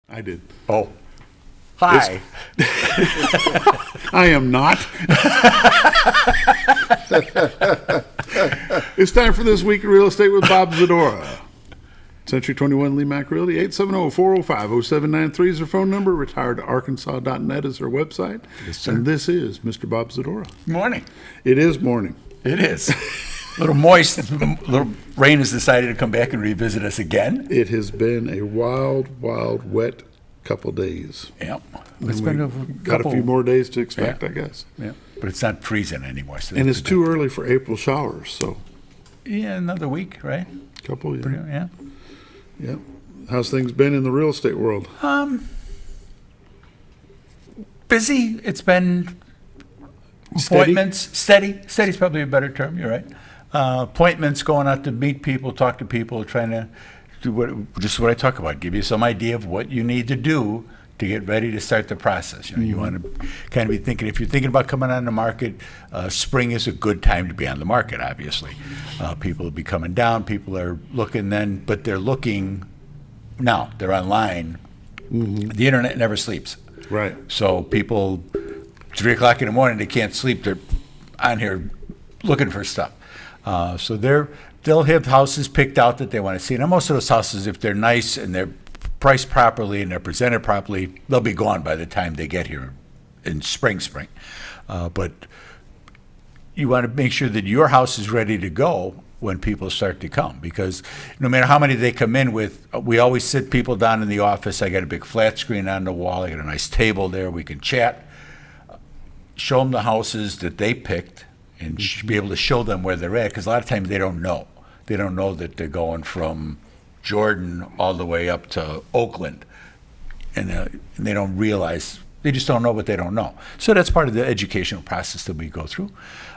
I did. Oh. Hi. I am not. It's time for This Week in Real Estate with Bob Zadora. Century 21 Lee Mack Realty, 870-405-0793 is their phone number. Retiredarkansas.net is their website. Yes, sir. And this is Mr. Bob Zadora. Morning. It is morning. It is. A little moist. Little rain has decided to come back and revisit us again. It has been a wild, wet couple days. Yep. It's got a few more days to expect, Yeah. I guess. Yeah. But it's not freezing anymore. So And it's too early for April showers, so Yeah, another week, right? couple, Pretty- yeah. Yeah. Yep. How's things been in the real estate world? Busy. It's been Steady? appointments. Steady. Steady's probably a better term. You're right. Appointments, going out to meet people, talk to people, trying to do just what I talk about. Give you some idea of what you need to do to get ready to start the process. You know, you want to kind of be thinking, if you're thinking about coming on the market, spring is a good time to be on the market, obviously. People will be coming down, people are looking then, but they're looking now, they're online. The internet never sleeps. Right. So people, 3 o'clock in the morning, they can't sleep, they're on here looking for stuff. So they'll have houses picked out that they want to see. Now, most of those houses, if they're nice and they're priced properly and they're presented properly, they'll be gone by the time they get here in spring. But you want to make sure that your house is ready to go when people start to come, because no matter how many they come in with, we always sit people down in the office. I got a big flat screen on the wall. I got a nice table there. We can chat, show them the houses that they picked, and be able to show them where they're at, because a lot of times they don't know. They don't know that they're going from Jordan all the way up to Oakland, and they don't realize, they just don't know what they don't know. So that's part of the educational process that we go through.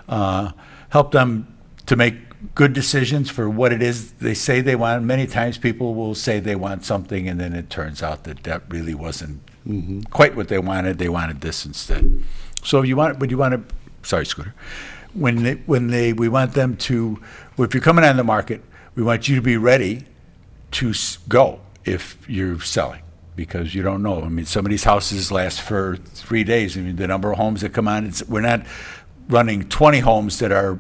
Help them to make good decisions for what it is they say they want. Many times people will say they want something, and then it turns out that that really wasn't quite what they wanted. They wanted this instead. So we want to, sorry, Scooter. We want them to, if you're coming on the market, we want you to be ready to go if you're selling, because you don't know. I mean, some of these houses last for 3 days. I mean, the number of homes that come on, we're not running 20 homes that are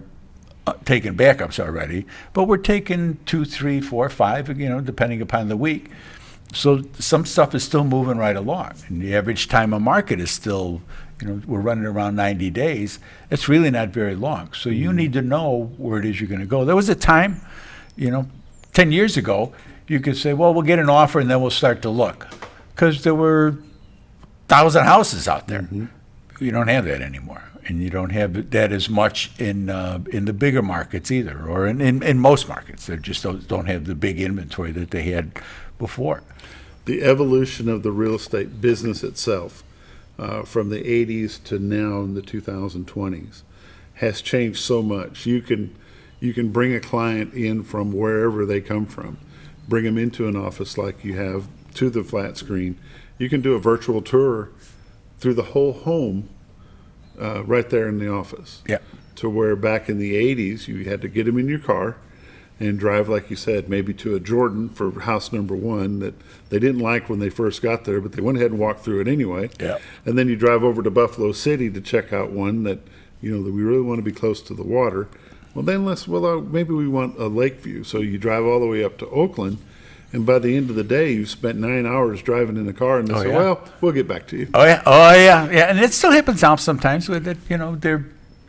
taking backups already, but we're taking 2, 3, 4, 5, depending upon the week. So some stuff is still moving right along, and the average time on market is still, we're running around 90 days. It's really not very long. So you need to know where it is you're going to go. There was a time, 10 years ago, you could say, well, we'll get an offer and then we'll start to look, because there were 1,000 houses out there. You don't have that anymore, and you don't have that as much in the bigger markets either, or in most markets. They just don't have the big inventory that they had before. The evolution of the real estate business itself, from the 80s to now in the 2020s, has changed so much. You can bring a client in from wherever they come from, bring them into an office like you have to the flat screen. You can do a virtual tour through the whole home right there in the office. Yeah. To where back in the 80s, you had to get them in your car and drive, like you said, maybe to a Jordan for house number 1 that they didn't like when they first got there, but they went ahead and walked through it anyway. Yeah. And then you drive over to Buffalo City to check out one that, that we really want to be close to the water. Well, then maybe we want a lake view. So you drive all the way up to Oakland, and by the end of the day, you've spent 9 hours driving in the car, and they say, well, we'll get back to you. Oh yeah, and it still happens now sometimes with it.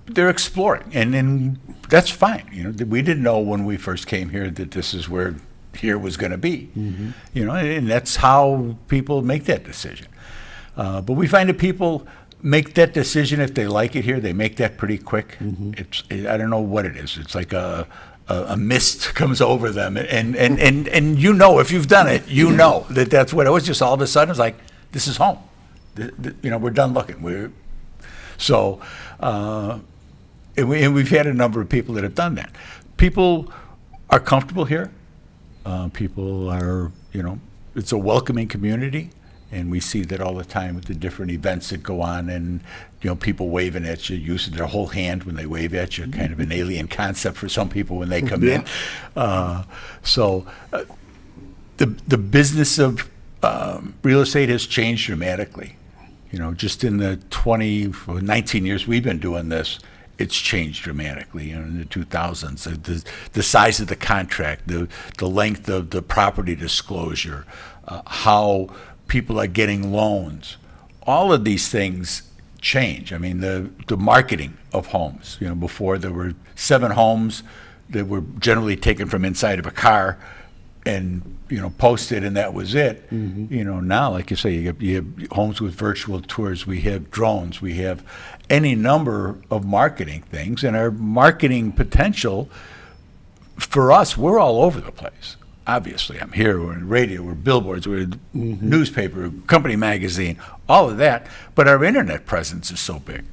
They're exploring, and that's fine. We didn't know when we first came here that this is where here was going to be. And that's how people make that decision. But we find that people make that decision if they like it here. They make that pretty quick. I don't know what it is. It's like a mist comes over them, and if you've done it, that's what it was. Just all of a sudden, it's like, this is home. We're done looking. And we've had a number of people that have done that. People are comfortable here. People are, it's a welcoming community. And we see that all the time with the different events that go on, and people waving at you, using their whole hand when they wave at you, kind of an alien concept for some people when they come in. The business of real estate has changed dramatically. Just in the 19 years we've been doing this, it's changed dramatically. In the 2000s, the size of the contract, the length of the property disclosure, how people are getting loans, all of these things change. I mean, the marketing of homes. Before there were 7 homes that were generally taken from inside of a car and posted, and that was it. Now, like you say, you have homes with virtual tours. We have drones. We have any number of marketing things, and our marketing potential for us, we're all over the place. Obviously, I'm here. We're in radio. We're billboards. We're newspaper, company magazine, all of that. But our internet presence is so big,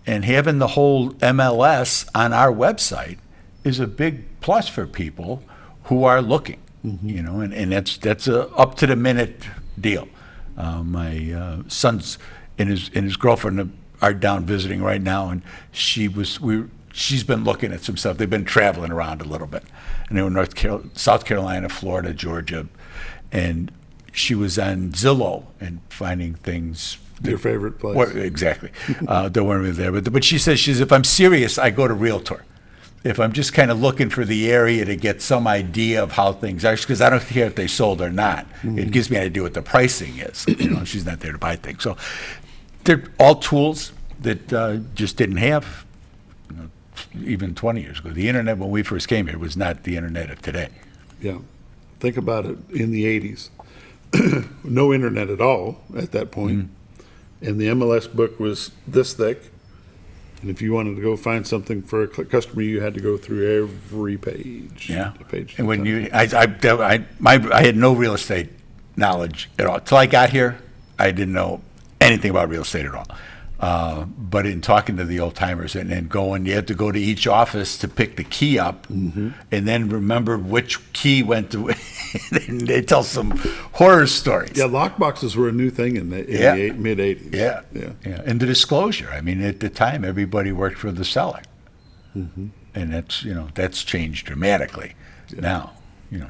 and having the whole MLS on our website is a big plus for people who are looking, and that's a up to the minute deal. My son's and his girlfriend are down visiting right now, and she's been looking at some stuff. They've been traveling around a little bit, and they were South Carolina, Florida, Georgia, and she was on Zillow and finding things. Your favorite place. Well, exactly. Don't want to be there, but she says if I'm serious, I go to Realtor. If I'm just kind of looking for the area to get some idea of how things are, because I don't care if they sold or not. It gives me an idea what the pricing is. She's not there to buy things. So they're all tools that just didn't have even 20 years ago. The internet when we first came here was not the internet of today. Yeah. Think about it in the 80s. No internet at all at that point. And the MLS book was this thick. And if you wanted to go find something for a customer, you had to go through every page. Yeah. Page and when I had no real estate knowledge at all. Till I got here, I didn't know anything about real estate at all. But in talking to the old timers and you had to go to each office to pick the key up and then remember which key went to. They tell some horror stories. Yeah, lockboxes were a new thing in the mid-'80s. Yeah. And the disclosure. I mean, at the time, everybody worked for the seller. And that's changed dramatically. Now,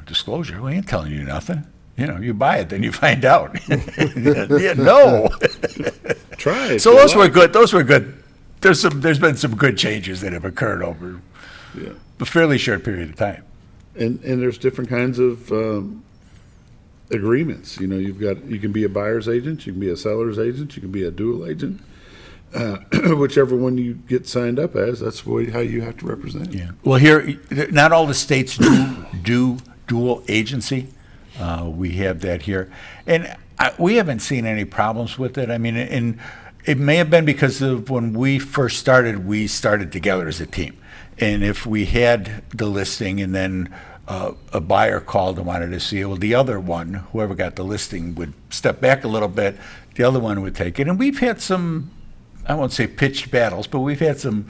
disclosure, we ain't telling you nothing. You buy it, then you find out. No. Try it. So those were good. Those were good. There's been some good changes that have occurred over a fairly short period of time. And there's different kinds of agreements. You can be a buyer's agent, you can be a seller's agent, you can be a dual agent. Whichever one you get signed up as, that's how you have to represent. Yeah. Well, here, not all the states do dual agency. We have that here, and we haven't seen any problems with it. I mean, and it may have been because of when we first started, we started together as a team. And if we had the listing and then a buyer called and wanted to see it, well, the other one, whoever got the listing, would step back a little bit. The other one would take it. And we've had some, I won't say pitched battles, but we've had some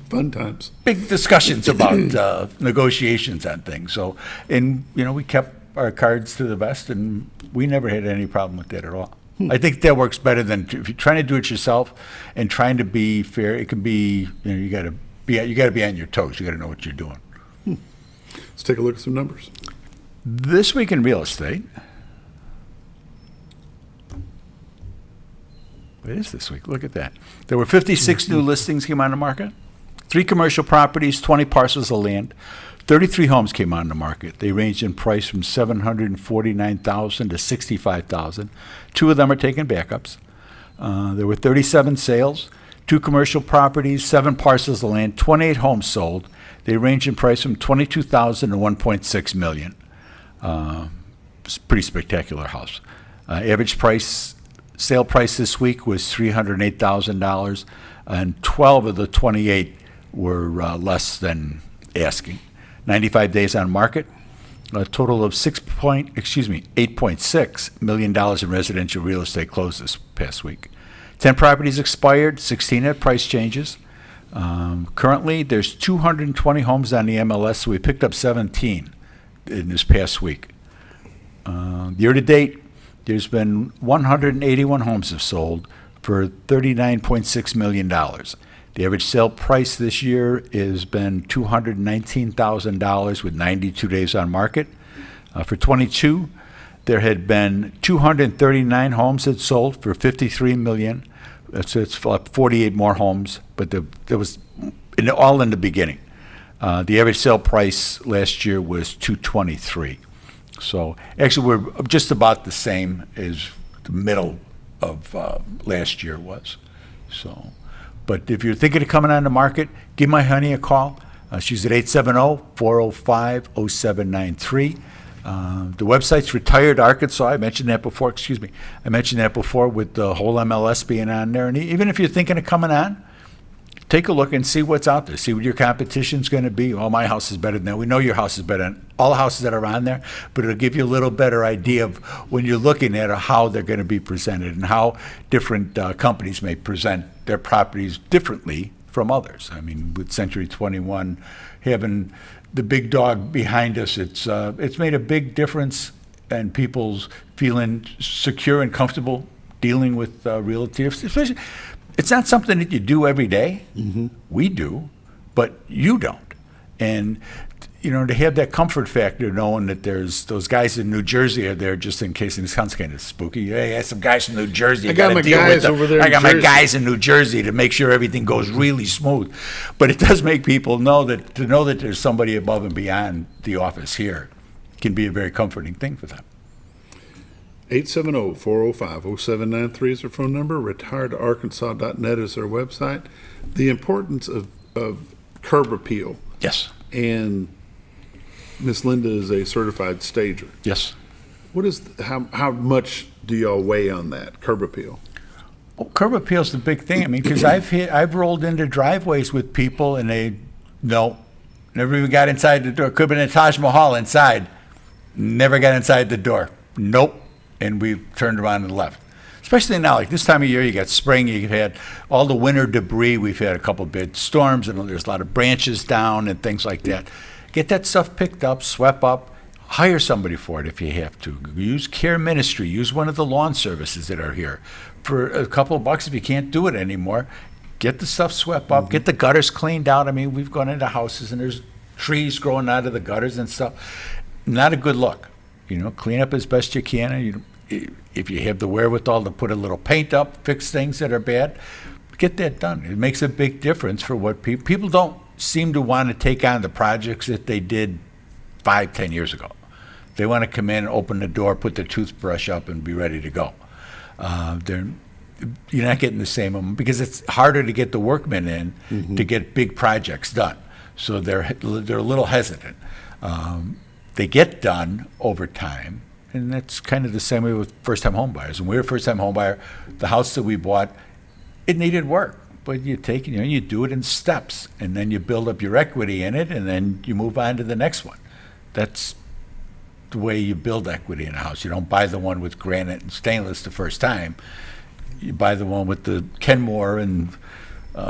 fun times, big discussions about negotiations on things. So, and we kept our cards to the vest, and we never had any problem with that at all. I think that works better than if you're trying to do it yourself and trying to be fair. It can be you got to be on your toes. You got to know what you're doing. Let's take a look at some numbers. This week in real estate. What is this week? Look at that. There were 56 new listings came on the market. 3 commercial properties, 20 parcels of land. 33 homes came on the market. They ranged in price from $749,000 to $65,000. 2 of them are taking backups. There were 37 sales, 2 commercial properties, 7 parcels of land, 28 homes sold. They range in price from $22,000 to $1.6 million. It's a pretty spectacular house. Average sale price this week was $308,000, and 12 of the 28 were less than asking. 95 days on market, a total of $8.6 million in residential real estate closed this past week. 10 properties expired, 16 had price changes. Currently, there's 220 homes on the MLS, so we picked up 17 in this past week. Year to date, there's been 181 homes have sold for $39.6 million. The average sale price this year has been $219,000 with 92 days on market. For 22, there had been 239 homes that sold for $53 million. So it's 48 more homes, but there was all in the beginning. The average sale price last year was $223. So actually, we're just about the same as the middle of last year was. So, but if you're thinking of coming on the market, give my honey a call. She's at 870-405-0793. The website's Retired Arkansas. I mentioned that before. Excuse me. I mentioned that before with the whole MLS being on there. And even if you're thinking of coming on, take a look and see what's out there. See what your competition's going to be. Oh, my house is better than that. We know your house is better than all the houses that are on there, but it'll give you a little better idea of when you're looking at how they're going to be presented and how different companies may present their properties differently from others. I mean, with Century 21 having the big dog behind us, it's made a big difference in people's feeling secure and comfortable dealing with realty. Especially, it's not something that you do every day. Mm-hmm. We do, but you don't. And to have that comfort factor, knowing that there's those guys in New Jersey are there just in case, and it sounds kind of spooky. Hey, I have some guys from New Jersey. I got my guys over there. I got my guys in New Jersey to make sure everything goes really smooth. But it does make people know that there's somebody above and beyond the office here can be a very comforting thing for them. 870-405-0793 is our phone number. retiredarkansas.net is our website. The importance of curb appeal. Yes. And Miss Linda is a certified stager. Yes. How much do y'all weigh on that curb appeal? Well, curb appeal is the big thing. I mean, because I've rolled into driveways with people and never even got inside the door. Could have been a Taj Mahal inside. Never got inside the door. Nope. And we turned around and left. Especially now, like this time of year, you got spring, you've had all the winter debris. We've had a couple big storms, and there's a lot of branches down and things like that. Get that stuff picked up, swept up, hire somebody for it if you have to. Use Care Ministry. Use one of the lawn services that are here. For a couple of bucks, if you can't do it anymore, get the stuff swept up, get the gutters cleaned out. I mean, we've gone into houses, and there's trees growing out of the gutters and stuff. Not a good look. Clean up as best you can. And if you have the wherewithal to put a little paint up, fix things that are bad, get that done. It makes a big difference for what people don't seem to want to take on the projects that they did 5-10 years ago. They want to come in, open the door, put the toothbrush up, and be ready to go. You're not getting the same amount because it's harder to get the workmen in to get big projects done. So they're a little hesitant. They get done over time. And that's kind of the same way with first-time home buyers. When we were a first-time home buyer, the house that we bought, it needed work. But you take it, you do it in steps, and then you build up your equity in it, and then you move on to the next one. That's the way you build equity in a house. You don't buy the one with granite and stainless the first time. You buy the one with the Kenmore and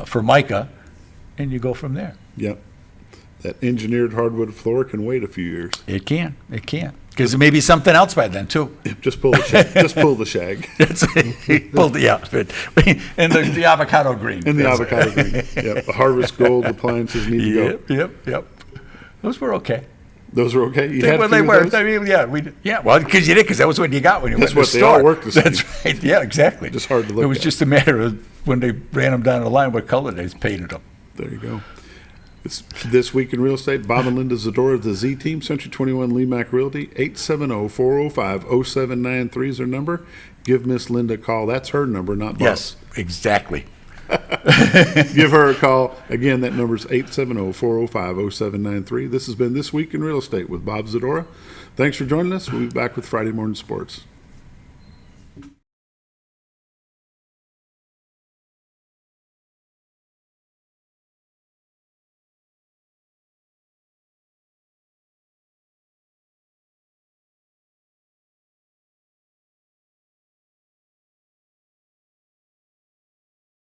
Formica, and you go from there. Yep. That engineered hardwood floor can wait a few years. It can. Because there may be something else by then, too. Just pull the shag. Just pull the shag. And the avocado green. And the avocado green. Yep. The Harvest Gold appliances need to go. Yep. Those were okay. Those were okay? You had well, they were. I mean, well, because you did, because that was what you got when you went to the store. That's what they all worked the same. That's right. Yeah, exactly. Just hard to look at. It was just a matter of when they ran them down the line, what color they painted them. There you go. It's This Week in Real Estate. Bob and Linda Zadora of the Z Team, Century 21 Lee Mack Realty. 870-405-0793 is their number. Give Miss Linda a call. That's her number, not Bob's. Yes, exactly. Give her a call. Again, that number is 870-405-0793. This has been This Week in Real Estate with Bob Zadora. Thanks for joining us. We'll be back with Friday Morning Sports.